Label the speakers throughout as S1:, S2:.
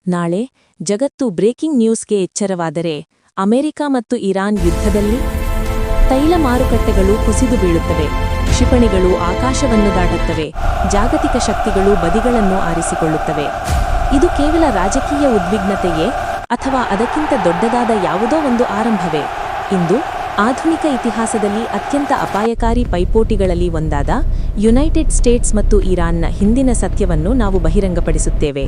S1: ನಾಳೆ ಜಗತ್ತು ಬ್ರೇಕಿಂಗ್ ನ್ಯೂಸ್ಗೆ ಎಚ್ಚರವಾದರೆ ಅಮೆರಿಕ ಮತ್ತು ಇರಾನ್ ಯುದ್ಧದಲ್ಲಿ ತೈಲ ಮಾರುಕಟ್ಟೆಗಳು ಕುಸಿದು ಬೀಳುತ್ತವೆ, ಕ್ಷಿಪಣಿಗಳು ಆಕಾಶವನ್ನು ದಾಟುತ್ತವೆ, ಜಾಗತಿಕ ಶಕ್ತಿಗಳು ಬದಿಗಳನ್ನು ಆರಿಸಿಕೊಳ್ಳುತ್ತವೆ. ಇದು ಕೇವಲ ರಾಜಕೀಯ ಉದ್ವಿಗ್ನತೆಯೇ ಅಥವಾ ಅದಕ್ಕಿಂತ ದೊಡ್ಡದಾದ ಯಾವುದೋ ಒಂದು ಆರಂಭವೇ? ಇಂದು ಆಧುನಿಕ ಇತಿಹಾಸದಲ್ಲಿ ಅತ್ಯಂತ ಅಪಾಯಕಾರಿ ಪೈಪೋಟಿಗಳಲ್ಲಿ ಒಂದಾದ ಯುನೈಟೆಡ್ ಸ್ಟೇಟ್ಸ್ ಮತ್ತು ಇರಾನ್ನ ಹಿಂದಿನ ಸತ್ಯವನ್ನು ನಾವು ಬಹಿರಂಗಪಡಿಸುತ್ತೇವೆ.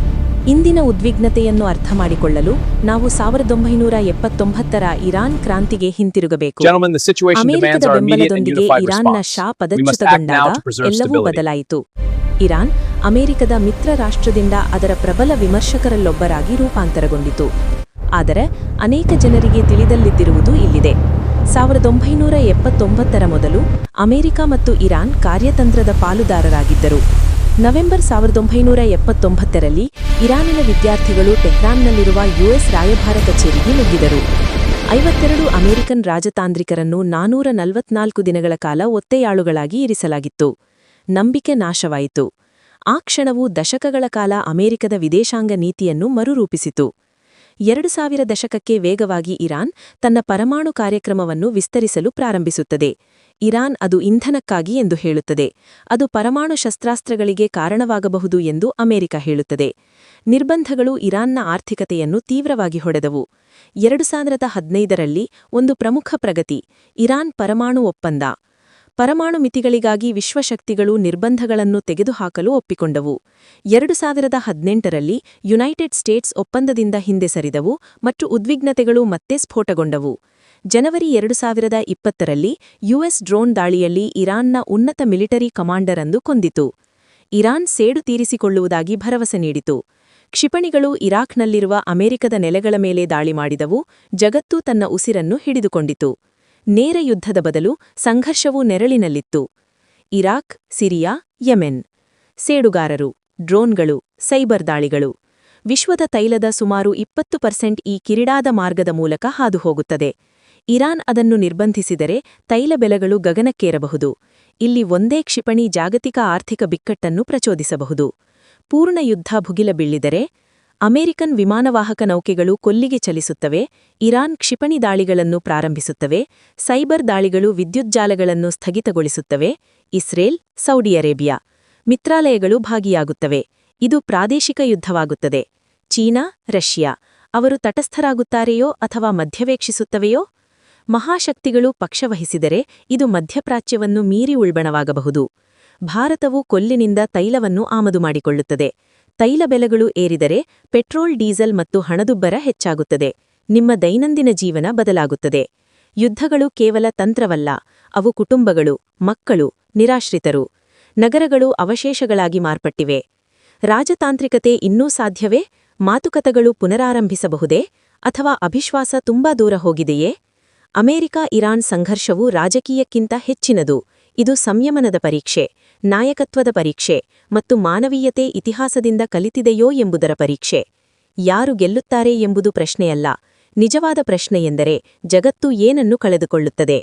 S1: ಇಂದಿನ ಉದ್ವಿಗ್ನತೆಯನ್ನು ಅರ್ಥಮಾಡಿಕೊಳ್ಳಲು ನಾವು 1979ರ ಇರಾನ್ ಕ್ರಾಂತಿಗೆ ಹಿಂತಿರುಗಬೇಕು. ಅಮೆರಿಕದ ಬೆಂಬಲದೊಂದಿಗೆ ಇರಾನ್ನ ಶಾ ಪದಚ್ಯುತಗೊಂಡಾಗ ಎಲ್ಲವೂ ಬದಲಾಯಿತು. ಇರಾನ್ ಅಮೆರಿಕದ ಮಿತ್ರ ರಾಷ್ಟ್ರದಿಂದ ಅದರ ಪ್ರಬಲ ವಿಮರ್ಶಕರಲ್ಲೊಬ್ಬರಾಗಿ ರೂಪಾಂತರಗೊಂಡಿತು. ಆದರೆ ಅನೇಕ ಜನರಿಗೆ ತಿಳಿದಲ್ಲಿದ್ದಿರುವುದು ಇಲ್ಲಿದೆ. 1979ರ ಮೊದಲು ಅಮೆರಿಕ ಮತ್ತು ಇರಾನ್ ಕಾರ್ಯತಂತ್ರದ ಪಾಲುದಾರರಾಗಿದ್ದರು. ನವೆಂಬರ್ 1979ರಲ್ಲಿ ಇರಾನಿನ ವಿದ್ಯಾರ್ಥಿಗಳು ಟೆಹ್ರಾನ್ನಲ್ಲಿರುವ ಯುಎಸ್ ರಾಯಭಾರ ಕಚೇರಿಗೆ ನುಗ್ಗಿದರು. 52 ಅಮೆರಿಕನ್ ರಾಜತಾಂತ್ರಿಕರನ್ನು 444 ದಿನಗಳ ಕಾಲ ಒತ್ತೆಯಾಳುಗಳಾಗಿ ಇರಿಸಲಾಗಿತ್ತು. ನಂಬಿಕೆ ನಾಶವಾಯಿತು. ಆ ಕ್ಷಣವು ದಶಕಗಳ ಕಾಲ ಅಮೆರಿಕದ ವಿದೇಶಾಂಗ ನೀತಿಯನ್ನು ಮರುರೂಪಿಸಿತು. 2000 ದಶಕಕ್ಕೆ ವೇಗವಾಗಿ ಇರಾನ್ ತನ್ನ ಪರಮಾಣು ಕಾರ್ಯಕ್ರಮವನ್ನು ವಿಸ್ತರಿಸಲು ಪ್ರಾರಂಭಿಸುತ್ತದೆ. ಇರಾನ್ ಅದು ಇಂಧನಕ್ಕಾಗಿ ಎಂದು ಹೇಳುತ್ತದೆ. ಅದು ಪರಮಾಣು ಶಸ್ತ್ರಾಸ್ತ್ರಗಳಿಗೆ ಕಾರಣವಾಗಬಹುದು ಎಂದು ಅಮೆರಿಕ ಹೇಳುತ್ತದೆ. ನಿರ್ಬಂಧಗಳು ಇರಾನ್ನ ಆರ್ಥಿಕತೆಯನ್ನು ತೀವ್ರವಾಗಿ ಹೊಡೆದವು. 2015ರಲ್ಲಿ ಒಂದು ಪ್ರಮುಖ ಪ್ರಗತಿ: ಇರಾನ್ ಪರಮಾಣು ಒಪ್ಪಂದ. ಪರಮಾಣು ಮಿತಿಗಳಿಗಾಗಿ ವಿಶ್ವಶಕ್ತಿಗಳು ನಿರ್ಬಂಧಗಳನ್ನು ತೆಗೆದುಹಾಕಲು ಒಪ್ಪಿಕೊಂಡವು. 2018ರಲ್ಲಿ ಯುನೈಟೆಡ್ ಸ್ಟೇಟ್ಸ್ ಒಪ್ಪಂದದಿಂದ ಹಿಂದೆ ಸರಿದವು ಮತ್ತು ಉದ್ವಿಗ್ನತೆಗಳು ಮತ್ತೆ ಸ್ಫೋಟಗೊಂಡವು. ಜನವರಿ 2020ರಲ್ಲಿ ಯುಎಸ್ ಡ್ರೋನ್ ದಾಳಿಯಲ್ಲಿ ಇರಾನ್ನ ಉನ್ನತ ಮಿಲಿಟರಿ ಕಮಾಂಡರ್ ಅನ್ನು ಕೊಂದಿತು. ಇರಾನ್ ಸೇಡು ತೀರಿಸಿಕೊಳ್ಳುವುದಾಗಿ ಭರವಸೆ ನೀಡಿತು. ಕ್ಷಿಪಣಿಗಳು ಇರಾಕ್ನಲ್ಲಿರುವ ಅಮೆರಿಕದ ನೆಲೆಗಳ ಮೇಲೆ ದಾಳಿ ಮಾಡಿದವು. ಜಗತ್ತು ತನ್ನ ಉಸಿರನ್ನು ಹಿಡಿದುಕೊಂಡಿತು. ನೇರ ಯುದ್ಧದ ಬದಲು ಸಂಘರ್ಷವು ನೆರಳಿನಲ್ಲಿತ್ತು. Iraq, Syria, Yemen. ಸೇಡುಗಾರರು, ಡ್ರೋನ್ಗಳು, ಸೈಬರ್ ದಾಳಿಗಳು. ವಿಶ್ವದ ತೈಲದ ಸುಮಾರು 20% ಈ ಕಿರಿದಾದ ಮಾರ್ಗದ ಮೂಲಕ ಹಾದುಹೋಗುತ್ತದೆ. ಇರಾನ್ ಅದನ್ನು ನಿರ್ಬಂಧಿಸಿದರೆ ತೈಲ ಬೆಲೆಗಳು ಗಗನಕ್ಕೇರಬಹುದು. ಇಲ್ಲಿ ಒಂದೇ ಕ್ಷಿಪಣಿ ಜಾಗತಿಕ ಆರ್ಥಿಕ ಬಿಕ್ಕಟ್ಟನ್ನು ಪ್ರಚೋದಿಸಬಹುದು. ಪೂರ್ಣ ಯುದ್ಧ ಭುಗಿಲ ಬೀಳಿದರೆ ಅಮೆರಿಕನ್ ವಿಮಾನವಾಹಕ ನೌಕೆಗಳು ಕೊಲ್ಲಿಗೆ ಚಲಿಸುತ್ತವೆ, ಇರಾನ್ ಕ್ಷಿಪಣಿ ದಾಳಿಗಳನ್ನು ಪ್ರಾರಂಭಿಸುತ್ತವೆ, ಸೈಬರ್ ದಾಳಿಗಳು ವಿದ್ಯುಜ್ಜಾಲಗಳನ್ನು ಸ್ಥಗಿತಗೊಳಿಸುತ್ತವೆ, ಇಸ್ರೇಲ್, ಸೌದಿ ಅರೇಬಿಯಾ ಮಿತ್ರಾಲಯಗಳು ಭಾಗಿಯಾಗುತ್ತವೆ. ಇದು ಪ್ರಾದೇಶಿಕ ಯುದ್ಧವಾಗುತ್ತದೆ. ಚೀನಾ, ರಷ್ಯಾ ಅವರು ತಟಸ್ಥರಾಗುತ್ತಾರೆಯೋ ಅಥವಾ ಮಧ್ಯವೀಕ್ಷಿಸುತ್ತವೆಯೋ? ಮಹಾಶಕ್ತಿಗಳು ಪಕ್ಷವಹಿಸಿದರೆ ಇದು ಮಧ್ಯಪ್ರಾಚ್ಯವನ್ನು ಮೀರಿ ಉಳ್ಬಣವಾಗಬಹುದು. ಭಾರತವು ಕೊಲ್ಲಿನಿಂದ ತೈಲವನ್ನು ಆಮದು ಮಾಡಿಕೊಳ್ಳುತ್ತದೆ. ತೈಲ ಬೆಲೆಗಳು ಏರಿದರೆ ಪೆಟ್ರೋಲ್, ಡೀಸೆಲ್ ಮತ್ತು ಹಣದುಬ್ಬರ ಹೆಚ್ಚಾಗುತ್ತದೆ. ನಿಮ್ಮ ದೈನಂದಿನ ಜೀವನ ಬದಲಾಗುತ್ತದೆ. ಯುದ್ಧಗಳು ಕೇವಲ ತಂತ್ರವಲ್ಲ, ಅವು ಕುಟುಂಬಗಳು, ಮಕ್ಕಳು, ನಿರಾಶ್ರಿತರು, ನಗರಗಳು ಅವಶೇಷಗಳಾಗಿ ಮಾರ್ಪಟ್ಟಿವೆ. ರಾಜತಾಂತ್ರಿಕತೆ ಇನ್ನೂ ಸಾಧ್ಯವೇ? ಮಾತುಕತೆಗಳು ಪುನರಾರಂಭಿಸಬಹುದೇ? ಅಥವಾ ಅವಿಶ್ವಾಸ ತುಂಬಾ ದೂರ ಹೋಗಿದೆಯೇ? ಅಮೆರಿಕ-ಇರಾನ್ ಸಂಘರ್ಷವು ರಾಜಕೀಯಕ್ಕಿಂತ ಹೆಚ್ಚಿನದು. ಇದು ಸಂಯಮನದ ಪರೀಕ್ಷೆ, ನಾಯಕತ್ವದ ಪರೀಕ್ಷೆ ಮತ್ತು ಮಾನವೀಯತೆ ಇತಿಹಾಸದಿಂದ ಕಲಿತಿದೆಯೋ ಎಂಬುದರ ಪರೀಕ್ಷೆ. ಯಾರು ಗೆಲ್ಲುತ್ತಾರೆ ಎಂಬುದು ಪ್ರಶ್ನೆಯಲ್ಲ. ನಿಜವಾದ ಪ್ರಶ್ನೆಯೆಂದರೆ ಜಗತ್ತು ಏನನ್ನು ಕಳೆದುಕೊಳ್ಳುತ್ತದೆ.